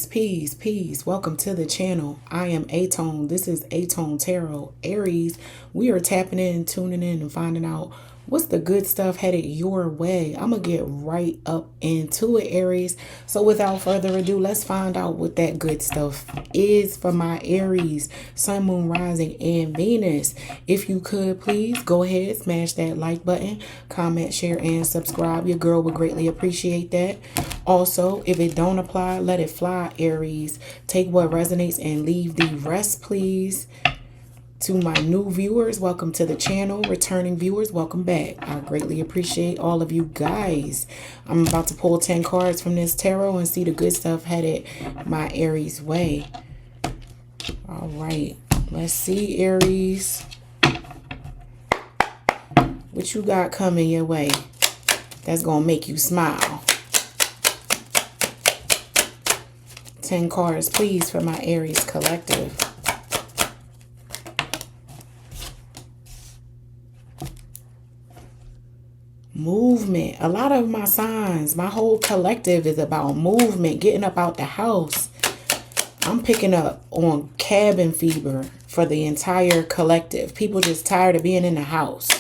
Peace. Welcome to the channel. I am aTone. This is aTone Tarot. Aries, we are tapping in, tuning in, and finding out what's the good stuff headed your way. I'm going to get right up into it, Aries. So without further ado, let's find out what that good stuff is for my Aries, Sun, Moon, Rising, and Venus. If you could, please go ahead, smash that like button, comment, share, and subscribe. Your girl would greatly appreciate that. Also, if it don't apply, let it fly, Aries. Take what resonates and leave the rest, please. To my new viewers, welcome to the channel. Returning viewers, welcome back. I greatly appreciate all of you guys. I'm about to pull 10 cards from this tarot and see the good stuff headed my Aries way. All right, let's see, Aries. What you got coming your way that's going to make you smile? 10 cards, please, for my Aries collective. Movement. A lot of my signs, my whole collective is about movement, getting up out the house. I'm picking up on cabin fever for the entire collective. People just tired of being in the house.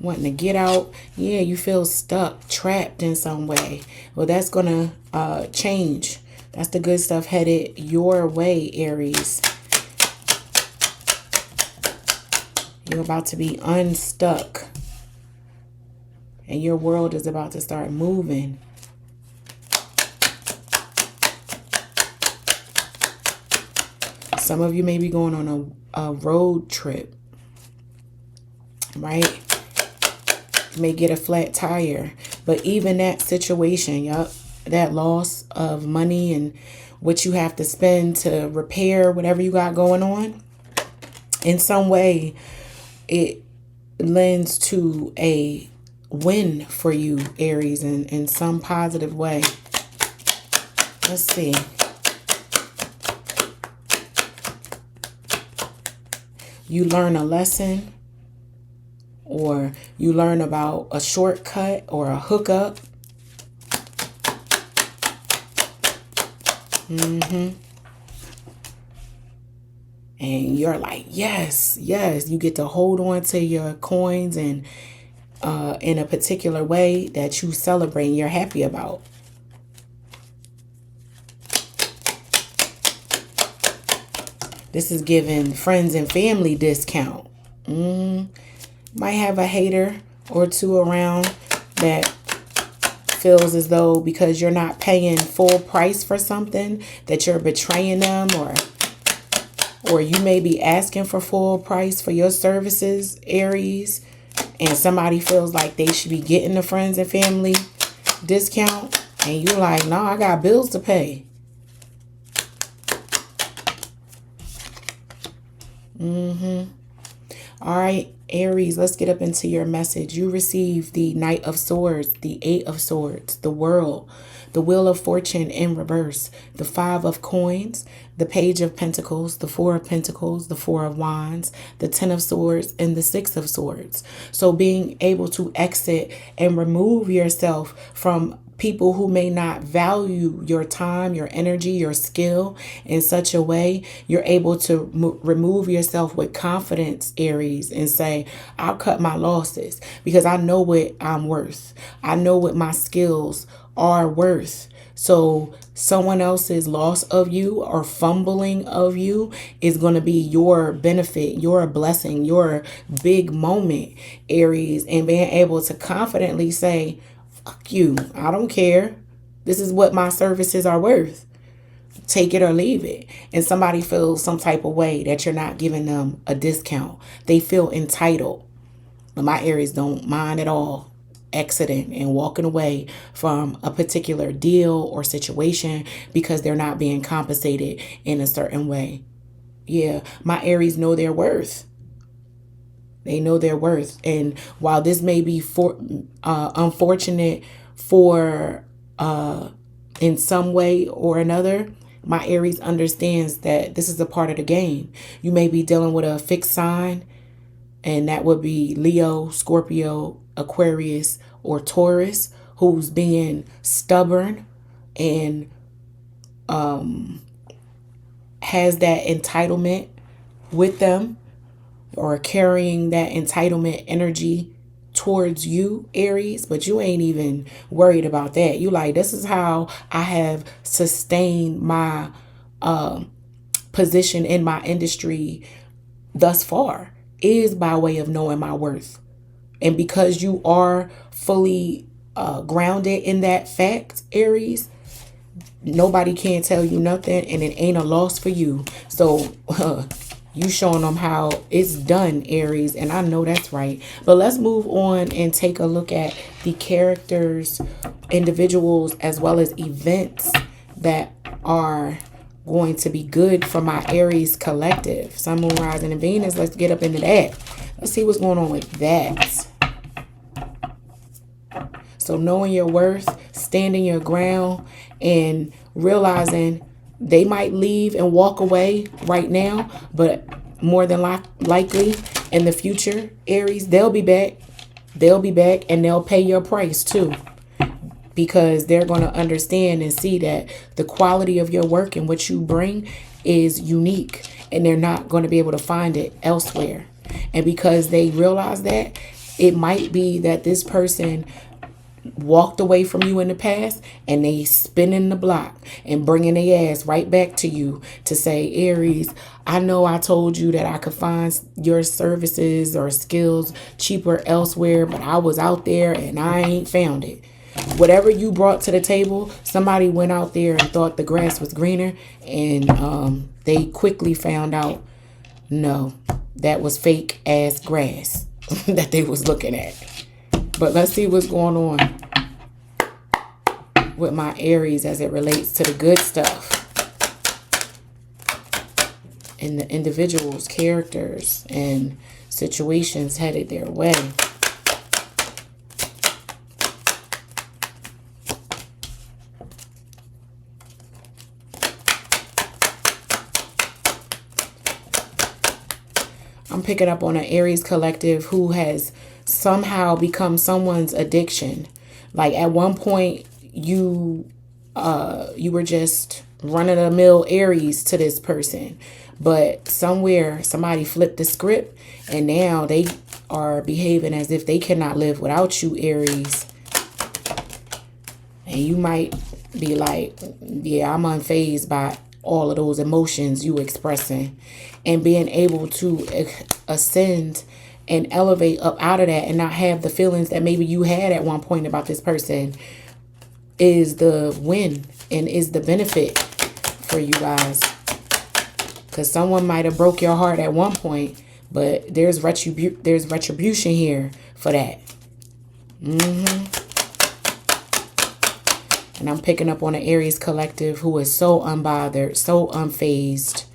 Wanting to get out. Yeah, you feel stuck, trapped in some way. Well, that's going to change. That's the good stuff headed your way, Aries. You're about to be unstuck. And your world is about to start moving. Some of you may be going on a road trip. Right? You may get a flat tire. But even that situation, that loss of money and what you have to spend to repair whatever you got going on, in some way, it lends to a win for you, Aries, in some positive way. Let's see. You learn a lesson, or you learn about a shortcut or a hookup. And you're like, yes, you get to hold on to your coins and in a particular way that you celebrate and you're happy about. This is giving friends and family discount. Might have a hater or two around that feels as though because you're not paying full price for something that you're betraying them, or you may be asking for full price for your services, Aries, and somebody feels like they should be getting the friends and family discount, and you're like, no, I got bills to pay. All right, Aries, let's get up into your message. You receive the Knight of Swords, the Eight of Swords, the World, the Wheel of Fortune in reverse, the Five of Coins, the Page of Pentacles, the Four of Pentacles, the Four of Wands, the Ten of Swords, and the Six of Swords. So being able to exit and remove yourself from people who may not value your time, your energy, your skill in such a way, you're able to remove yourself with confidence, Aries, and say, I'll cut my losses because I know what I'm worth. I know what my skills are worth. So someone else's loss of you or fumbling of you is going to be your benefit, your blessing, your big moment, Aries, and being able to confidently say, fuck you, I don't care. This is what my services are worth. Take it or leave it. And somebody feels some type of way that you're not giving them a discount. They feel entitled. But my Aries don't mind at all exiting and walking away from a particular deal or situation because they're not being compensated in a certain way. Yeah, my Aries know their worth. They know their worth. And while this may be unfortunate for in some way or another, my Aries understands that this is a part of the game. You may be dealing with a fixed sign, and that would be Leo, Scorpio, Aquarius, or Taurus, who's being stubborn and has that entitlement with them, or carrying that entitlement energy towards you, Aries, but you ain't even worried about that. You like, this is how I have sustained my position in my industry thus far, is by way of knowing my worth. And because you are fully grounded in that fact, Aries, nobody can tell you nothing, and it ain't a loss for you. So you showing them how it's done, Aries, and I know that's right. But let's move on and take a look at the characters, individuals, as well as events that are going to be good for my Aries collective. Sun, Moon, Rising, and Venus. Let's get up into that. Let's see what's going on with that. So knowing your worth, standing your ground, and realizing they might leave and walk away right now, but more than likely in the future, Aries, they'll be back. They'll be back, and they'll pay your price too, because they're going to understand and see that the quality of your work and what you bring is unique, and they're not going to be able to find it elsewhere. And because they realize that, it might be that this person walked away from you in the past, and they spinning the block and bringing their ass right back to you to say, Aries, I know I told you that I could find your services or skills cheaper elsewhere, but I was out there and I ain't found it. Whatever you brought to the table, somebody went out there and thought the grass was greener, and they quickly found out, no, that was fake ass grass that they was looking at. But let's see what's going on with my Aries as it relates to the good stuff and the individuals, characters, and situations headed their way. I'm picking up on an Aries collective who has somehow become someone's addiction. Like at one point you were just run-of-the-mill Aries to this person, but somewhere somebody flipped the script, and now they are behaving as if they cannot live without you, Aries. And you might be like, yeah, I'm unfazed by all of those emotions you expressing, and being able to ascend and elevate up out of that and not have the feelings that maybe you had at one point about this person is the win and is the benefit for you guys. Because someone might have broke your heart at one point, but there's retribution here for that. And I'm picking up on an Aries collective who is so unbothered, so unfazed.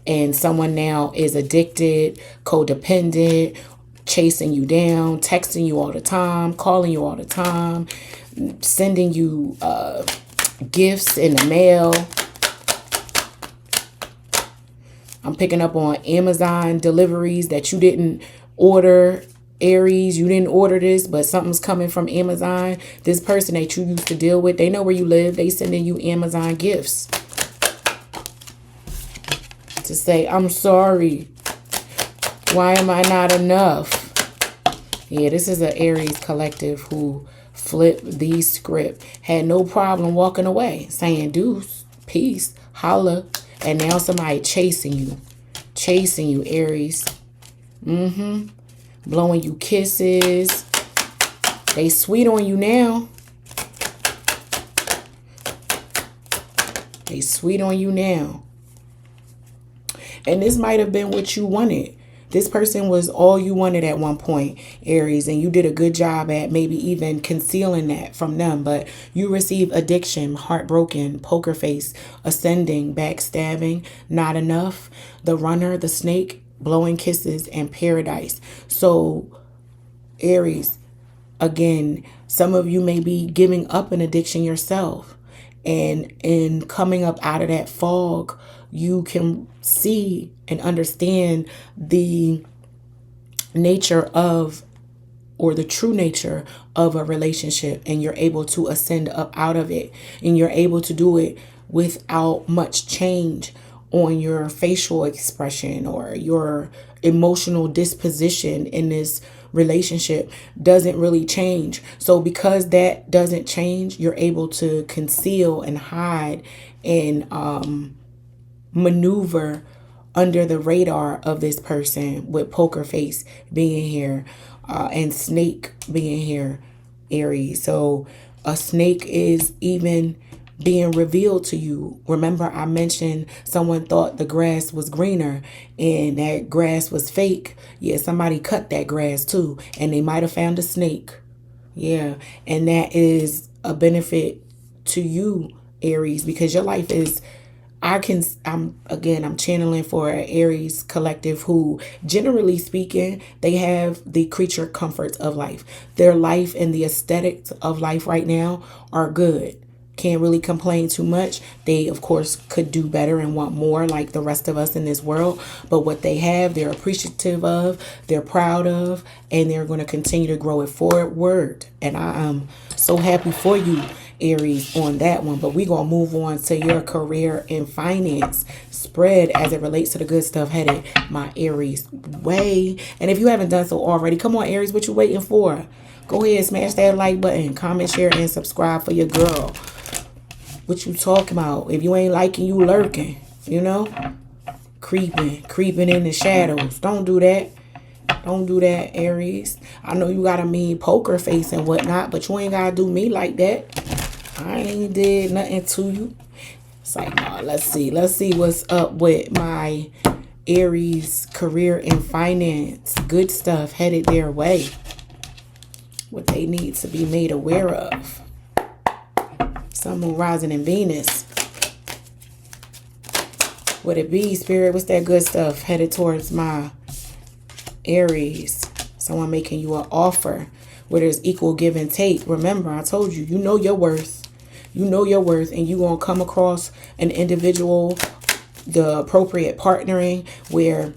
And someone now is addicted, codependent, chasing you down, texting you all the time, calling you all the time, sending you gifts in the mail. I'm picking up on Amazon deliveries that you didn't order. Aries, you didn't order this, but something's coming from Amazon. This person that you used to deal with, they know where you live. They sending you Amazon gifts to say, I'm sorry. Why am I not enough? Yeah, this is an Aries collective who flipped the script. Had no problem walking away, saying deuce, peace, holla. And now somebody chasing you. Chasing you, Aries. Blowing you kisses. They sweet on you now. They sweet on you now. And this might have been what you wanted. This person was all you wanted at one point, Aries, and you did a good job at maybe even concealing that from them. But you receive addiction, heartbroken, poker face, ascending, backstabbing, not enough, the runner, the snake, blowing kisses, and paradise. So, Aries, again, some of you may be giving up an addiction yourself. And in coming up out of that fog, you can see and understand the nature of or the true nature of a relationship, and you're able to ascend up out of it, and you're able to do it without much change on your facial expression, or your emotional disposition in this relationship doesn't really change. So because that doesn't change, you're able to conceal and hide and maneuver under the radar of this person, with poker face being here, and snake being here, Aries. So a snake is even being revealed to you. Remember, I mentioned someone thought the grass was greener and that grass was fake. Yeah, somebody cut that grass too, and they might have found a snake. Yeah, and that is a benefit to you, Aries, because your life is, I'm channeling for an Aries collective who, generally speaking, they have the creature comforts of life. Their life and the aesthetics of life right now are good. Can't really complain too much. They, of course, could do better and want more, like the rest of us in this world. But what they have, they're appreciative of, they're proud of, and they're going to continue to grow it forward. And I am so happy for you, Aries, on that one. But we're going to move on to your career and finance spread as it relates to the good stuff headed my Aries way. And if you haven't done so already, come on, Aries, what you waiting for? Go ahead, smash that like button, comment, share, and subscribe for your girl. What you talking about? If you ain't liking, you lurking, you know? Creeping in the shadows. Don't do that. Don't do that, Aries. I know you got a mean poker face and whatnot, but you ain't gotta do me like that. I ain't did nothing to you. It's like, nah, let's see what's up with my Aries career and finance. Good stuff headed their way. What they need to be made aware of. Sun, Moon, rising in Venus. What it be, Spirit? What's that good stuff headed towards my Aries? Someone making you an offer where there's equal give and take. Remember, I told you, you know your worth. You know your worth, and you gonna come across an individual, the appropriate partnering, where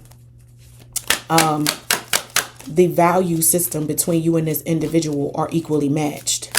the value system between you and this individual are equally matched.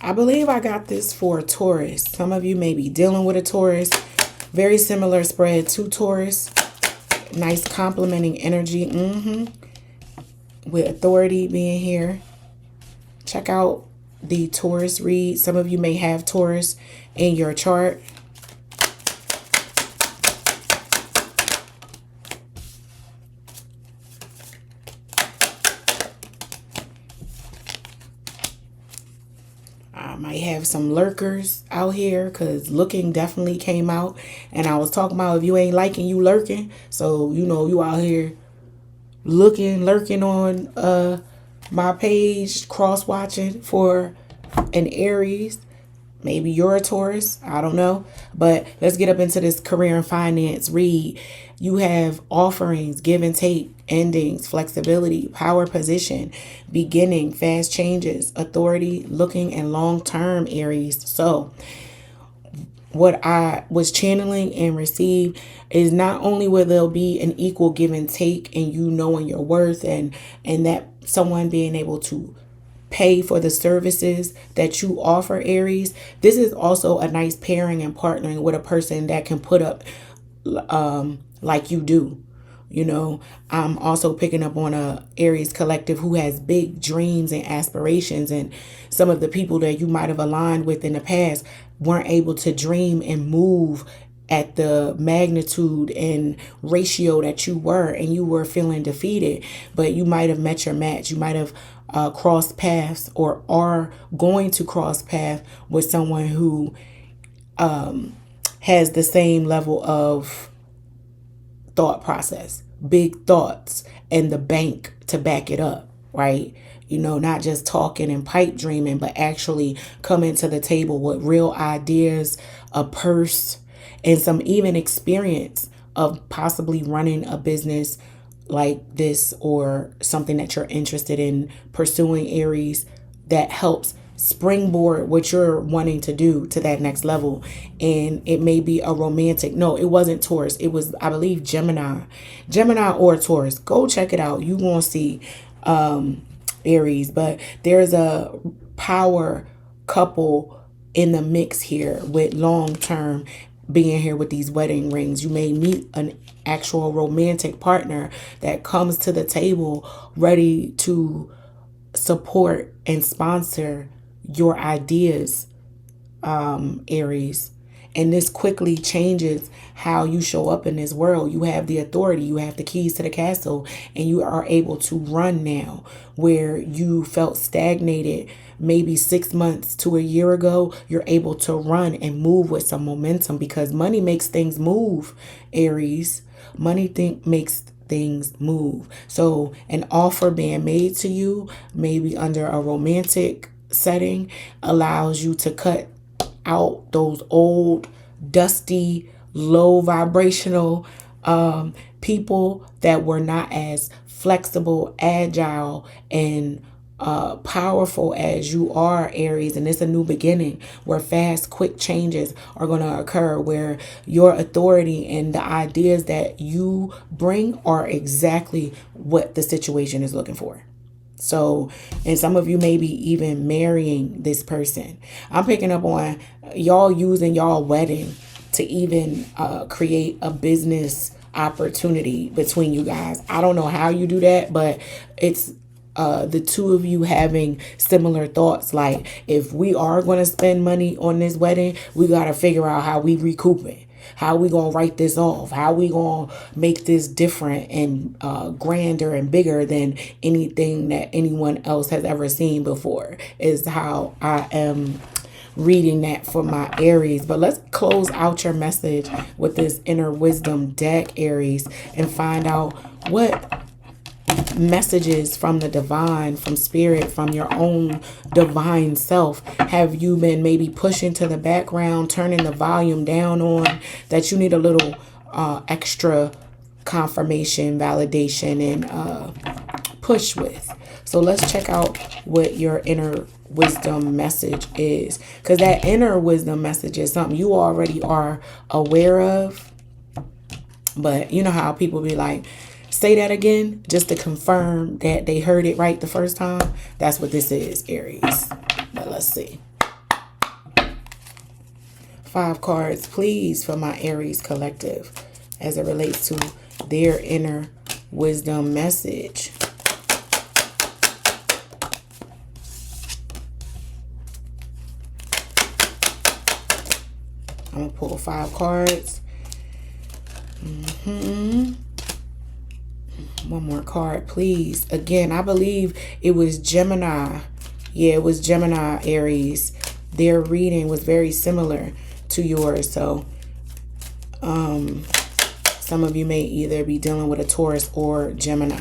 I believe I got this for a Taurus. Some of you may be dealing with a Taurus. Very similar spread to Taurus. Nice complementing energy. With authority being here. Check out the Taurus read. Some of you may have Taurus in your chart. I might have some lurkers out here, because looking definitely came out. And I was talking about if you ain't liking, you lurking. So, you know, you out here lurking on my page, cross-watching for an Aries. Maybe you're a Taurus. I don't know. But let's get up into this career and finance read. You have offerings, give and take, endings, flexibility, power position, beginning, fast changes, authority, looking, and long-term, Aries. So what I was channeling and received is not only where there'll be an equal give and take, and you knowing your worth, and that someone being able to pay for the services that you offer, Aries. This is also a nice pairing and partnering with a person that can put up like you do. You know, I'm also picking up on a Aries collective who has big dreams and aspirations, and some of the people that you might have aligned with in the past weren't able to dream and move at the magnitude and ratio that you were, and you were feeling defeated. But you might have met your match. You might have crossed paths, or are going to cross paths with someone who has the same level of thought process, big thoughts, and the bank to back it up, right? not just talking and pipe dreaming, but actually coming to the table with real ideas, a purse, and some even experience of possibly running a business like this or something that you're interested in pursuing, Aries, that helps springboard what you're wanting to do to that next level. And it may be a romantic, no, it wasn't Taurus, it was, I believe, Gemini or Taurus. Go check it out, you gonna see Aries. But there's a power couple in the mix here with long term being here with these wedding rings. You may meet an actual romantic partner that comes to the table ready to support and sponsor your ideas, Aries. And this quickly changes how you show up in this world. You have the authority, you have the keys to the castle, and you are able to run now where you felt stagnated maybe 6 months to a year ago. You're able to run and move with some momentum because money makes things move, Aries. Makes things move. So an offer being made to you, maybe under a romantic setting, allows you to cut out those old, dusty, low vibrational people that were not as flexible, agile, and powerful as you are, Aries. And it's a new beginning where fast, quick changes are going to occur, where your authority and the ideas that you bring are exactly what the situation is looking for. So, and some of you may be even marrying this person. I'm picking up on y'all using y'all wedding to even create a business opportunity between you guys. I don't know how you do that, but it's the two of you having similar thoughts. Like, if we are going to spend money on this wedding, we got to figure out how we recoup it. How we going to write this off? How we going to make this different and grander and bigger than anything that anyone else has ever seen before, is how I am reading that for my Aries. But let's close out your message with this inner wisdom deck, Aries, and find out what messages from the divine, from spirit, from your own divine self have you been maybe pushing to the background, turning the volume down on, that you need a little extra confirmation, validation, and push with. So let's check out what your inner wisdom message is, because that inner wisdom message is something you already are aware of. But you know how people be like, say that again, just to confirm that they heard it right the first time. That's what this is, Aries. But let's see. 5 cards, please, for my Aries collective as it relates to their inner wisdom message. I'm going to pull 5 cards. One more card, please. Again, I believe it was Gemini. Yeah, it was Gemini, Aries. Their reading was very similar to yours. So some of you may either be dealing with a Taurus or Gemini.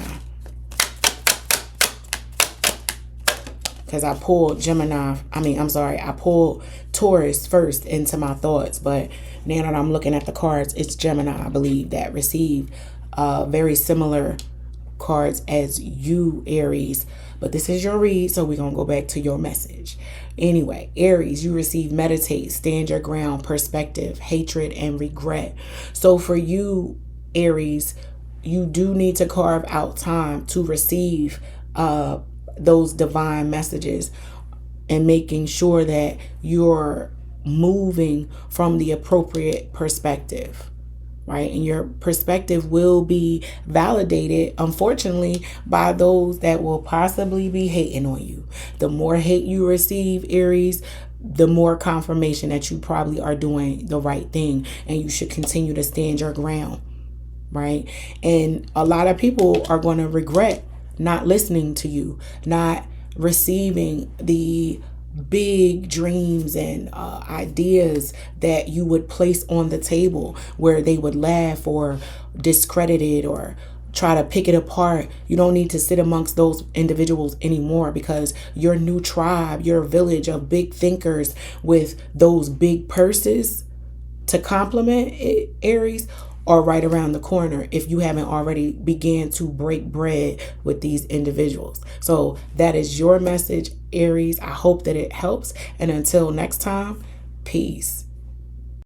Because I pulled I pulled Taurus first into my thoughts. But now that I'm looking at the cards, it's Gemini, I believe, that received very similar cards as you, Aries. But this is your read, so we're going to go back to your message. Anyway, Aries, you receive meditate, stand your ground, perspective, hatred, and regret. So for you, Aries, you do need to carve out time to receive those divine messages and making sure that you're moving from the appropriate perspective. Right? And your perspective will be validated, unfortunately, by those that will possibly be hating on you. The more hate you receive, Aries, the more confirmation that you probably are doing the right thing and you should continue to stand your ground. Right? And a lot of people are going to regret not listening to you, not receiving the big dreams and ideas that you would place on the table, where they would laugh or discredit it or try to pick it apart. You don't need to sit amongst those individuals anymore, because your new tribe, your village of big thinkers with those big purses to complement it, Aries, are right around the corner if you haven't already began to break bread with these individuals. So that is your message, Aries. I hope that it helps. And until next time, peace.